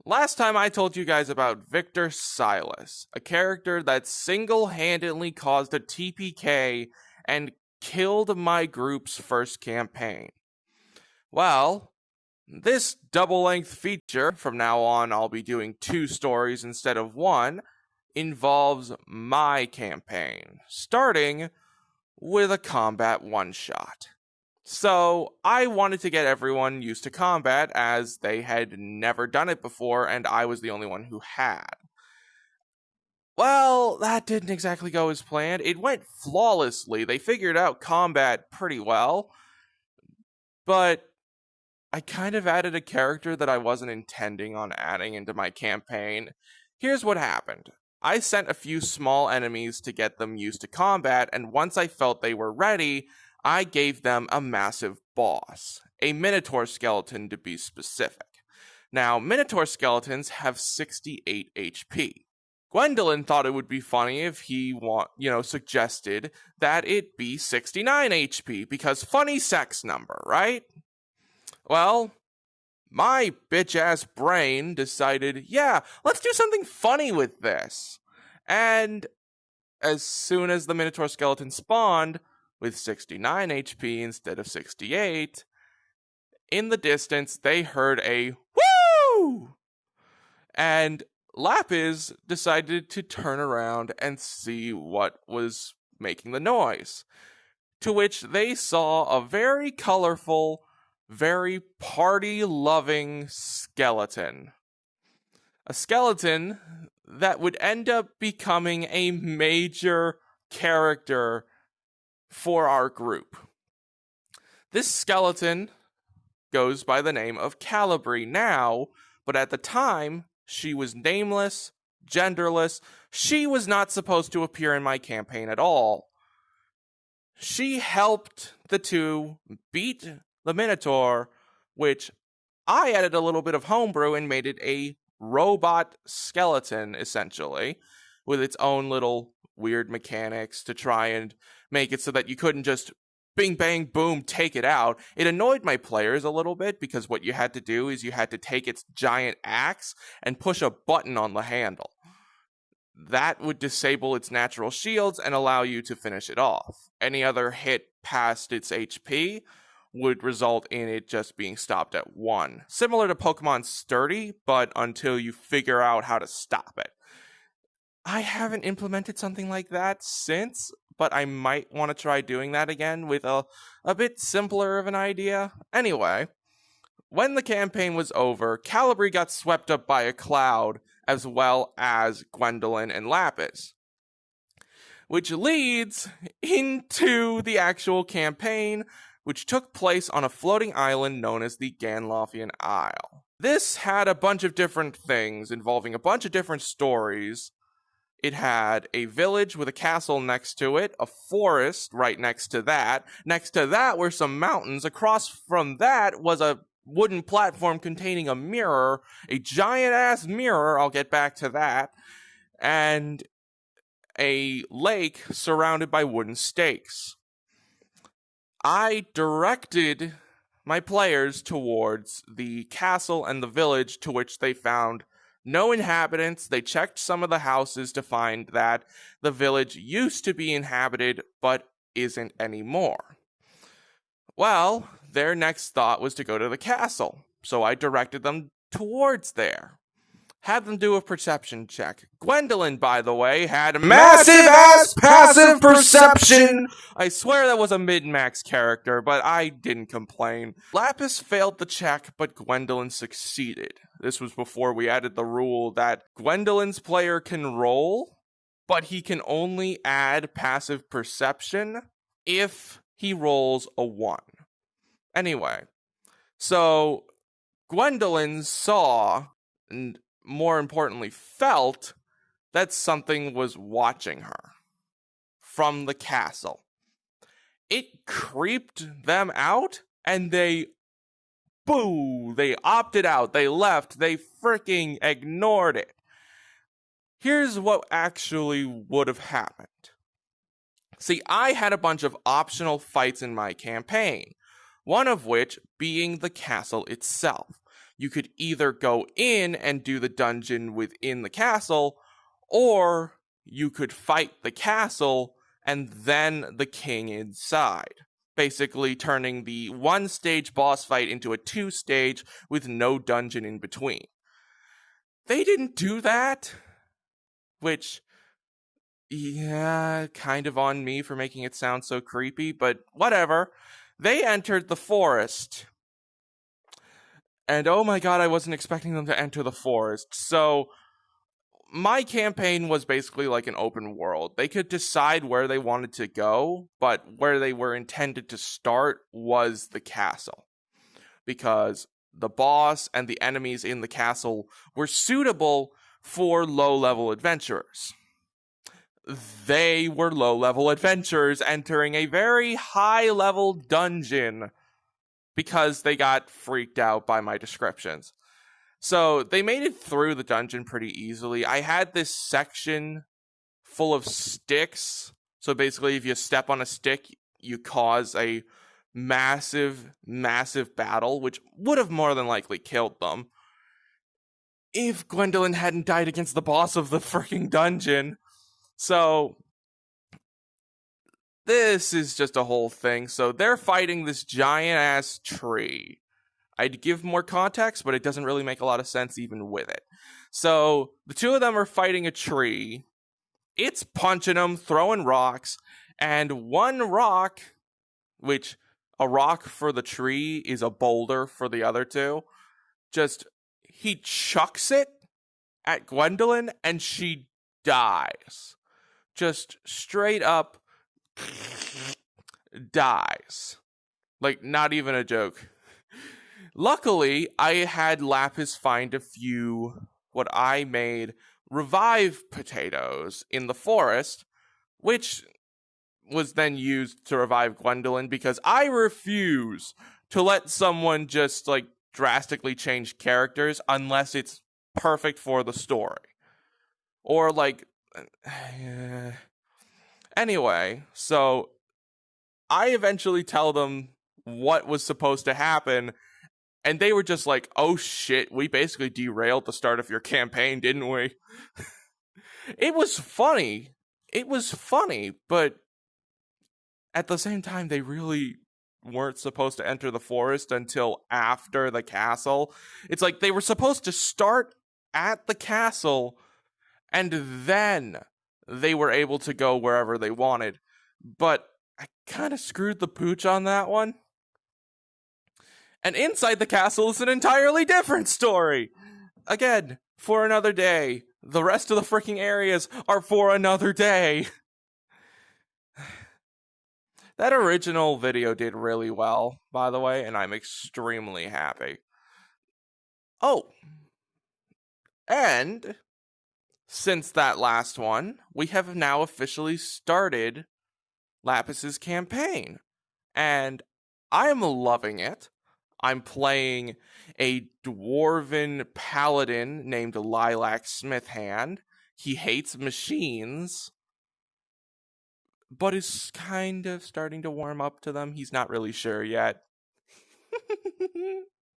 Last time I told you guys about Victor Silas, a character that single-handedly caused a TPK and killed my group's first campaign. Well, this double-length feature, from now on I'll be doing 2 stories instead of 1, involves my campaign, starting with a combat one-shot. So, I wanted to get everyone used to combat as they had never done it before and I was the only one who had. Well, that didn't exactly go as planned. It went flawlessly. They figured out combat pretty well, but I kind of added a character that I wasn't intending on adding into my campaign. Here's what happened. I sent a few small enemies to get them used to combat, and once I felt they were ready, I gave them a massive boss, a Minotaur skeleton to be specific. Now, Minotaur skeletons have 68 HP. Gwendolyn thought it would be funny if he suggested that it be 69 HP, because funny sex number, right? Well, my bitch-ass brain decided, yeah, let's do something funny with this. And as soon as the Minotaur skeleton spawned, with 69 HP instead of 68, in the distance they heard a woo! And Lapis decided to turn around and see what was making the noise. To which they saw a very colorful, very party-loving skeleton. A skeleton that would end up becoming a major character for our group. This skeleton goes by the name of Calibri now, but at the time, she was nameless, genderless. She was not supposed to appear in my campaign at all. She helped the two beat the Minotaur, which I added a little bit of homebrew and made it a robot skeleton, essentially, with its own little weird mechanics to try and make it so that you couldn't just bing, bang, boom, take it out. It annoyed my players a little bit because what you had to do is you had to take its giant axe and push a button on the handle. That would disable its natural shields and allow you to finish it off. Any other hit past its HP would result in it just being stopped at 1. Similar to Pokemon Sturdy, but until you figure out how to stop it. I haven't implemented something like that since, but I might want to try doing that again with a bit simpler of an idea. Anyway, when the campaign was over, Calibri got swept up by a cloud, as well as Gwendolyn and Lapis. Which leads into the actual campaign, which took place on a floating island known as the Ganlothian Isle. This had a bunch of different things involving a bunch of different stories. It had a village with a castle next to it, a forest right next to that. Next to that were some mountains. Across from that was a wooden platform containing a mirror, a giant-ass mirror, I'll get back to that, and a lake surrounded by wooden stakes. I directed my players towards the castle and the village, to which they found no inhabitants. They checked some of the houses to find that the village used to be inhabited, but isn't anymore. Well, their next thought was to go to the castle, so I directed them towards there. Had them do a perception check. Gwendolyn, by the way, had massive-ass passive perception! I swear that was a mid-max character, but I didn't complain. Lapis failed the check, but Gwendolyn succeeded. This was before we added the rule that Gwendolyn's player can roll, but he can only add passive perception if he rolls a 1. Anyway, so Gwendolyn saw, and more importantly felt, that something was watching her from the castle. It creeped them out, and they opted out, they left, they freaking ignored it. Here's what actually would have happened. See, I had a bunch of optional fights in my campaign, one of which being the castle itself. you could either go in and do the dungeon within the castle, or you could fight the castle and then the king inside, basically turning the one-stage boss fight into a two-stage with no dungeon in between. They didn't do that, which, yeah, kind of on me for making it sound so creepy, but whatever. They entered the forest. And oh my god, I wasn't expecting them to enter the forest. So my campaign was basically like an open world. They could decide where they wanted to go, but where they were intended to start was the castle. Because the boss and the enemies in the castle were suitable for low-level adventurers. They were low-level adventurers entering a very high-level dungeon because they got freaked out by my descriptions. So they made it through the dungeon pretty easily. I had this section full of sticks. So basically, if you step on a stick, you cause a massive, massive battle, which would have more than likely killed them if Gwendolyn hadn't died against the boss of the freaking dungeon. So this is just a whole thing. So they're fighting this giant-ass tree. I'd give more context, but it doesn't really make a lot of sense even with it. So the two of them are fighting a tree. It's punching them, throwing rocks, and one rock, which a rock for the tree is a boulder for the other two, he chucks it at Gwendolyn and she dies. Just straight up dies. Like, not even a joke. Luckily, I had Lapis find a few, what I made, revive potatoes in the forest, which was then used to revive Gwendolyn, because I refuse to let someone just, like, drastically change characters unless it's perfect for the story. Or, like... Anyway, so I eventually tell them what was supposed to happen, and they were just like, oh shit, we basically derailed the start of your campaign, didn't we? It was funny. It was funny, but at the same time, they really weren't supposed to enter the forest until after the castle. It's like they were supposed to start at the castle, and then they were able to go wherever they wanted. But I kind of screwed the pooch on that one. And inside the castle is an entirely different story. Again, for another day. The rest of the freaking areas are for another day. That original video did really well, by the way, and I'm extremely happy. Oh, and since that last one, we have now officially started Lapis's campaign, and I'm loving it. I'm playing a dwarven paladin named Lilac Smithhand. He hates machines, but is kind of starting to warm up to them. He's not really sure yet.